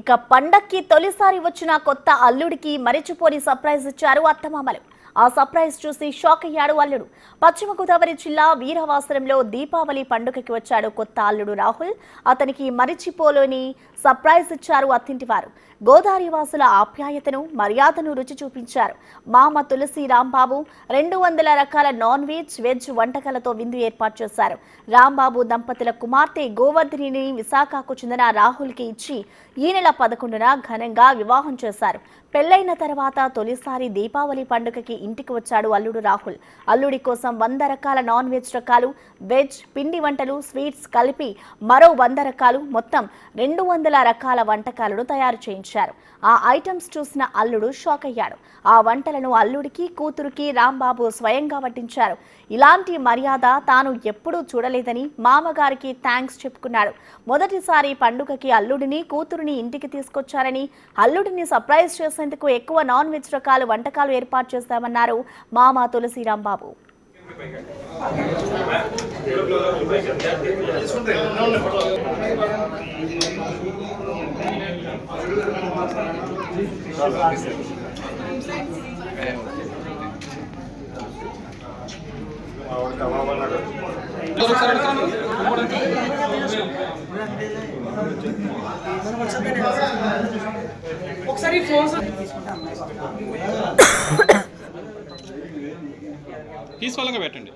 ఇక పండక్కి తొలిసారి వచ్చిన కొత్త అల్లుడికి మరిచిపోని సర్ప్రైజ్ ఇచ్చారు అత్తమామలు. ఆ సర్ప్రైజ్ చూసి షాక్ అయ్యాడు అల్లుడు. పశ్చిమ గోదావరి జిల్లా వీరవాసరంలో దీపావళి పండుగకి వచ్చాడు కొత్త అల్లుడు రాహుల్. అతనికి మరిచిపోలేని సర్ప్రైజ్ ఇచ్చారు అత్తింటి వారు. గోదావరి వాసుల ఆప్యాయతను మర్యాదను రుచి చూపించారు. మామ తులసి రాంబాబు 200 రకాల నాన్ వెజ్ వంటకాలతో విందు ఏర్పాటు చేశారు. రాంబాబు దంపతుల కుమార్తె గోవర్ధిని విశాఖకు చెందిన రాహుల్కి ఇచ్చి ఈ నెల 11న ఘనంగా వివాహం చేశారు. పెళ్లైన తర్వాత తొలిసారి దీపావళి పండుగకి ఇంటికి వచ్చాడు అల్లుడు రాహుల్. అల్లుడి కోసం 100 రకాల నాన్ వెజ్ రకాలు, వెజ్, పిండి వంటలు, స్వీట్స్ కలిపి మరో 100 రకాలు, మొత్తం 200 రకాల వంటకాలను తయారు చేయించారు. ఆ ఐటమ్స్ చూసిన అల్లుడు షాక్ అయ్యాడు. ఆ వంటలను అల్లుడికి, కూతురుకి రాంబాబు స్వయంగా వడ్డించారు. ఇలాంటి మర్యాద తాను ఎప్పుడూ చూడలేదని మామగారికి థ్యాంక్స్ చెప్పుకున్నాడు. మొదటిసారి పండుగకి అల్లుడిని, కూతురుని ఇంటికి తీసుకొచ్చారని, అల్లుడిని సర్ప్రైజ్ చేసేందుకు ఎక్కువ నాన్ వెజ్ రకాల వంటకాలు ఏర్పాటు చేస్తామన్నారు మామ తులసి రాంబాబు. ఒకసారి ఫోన్ పీస్ఫుల్గా పెట్టండి.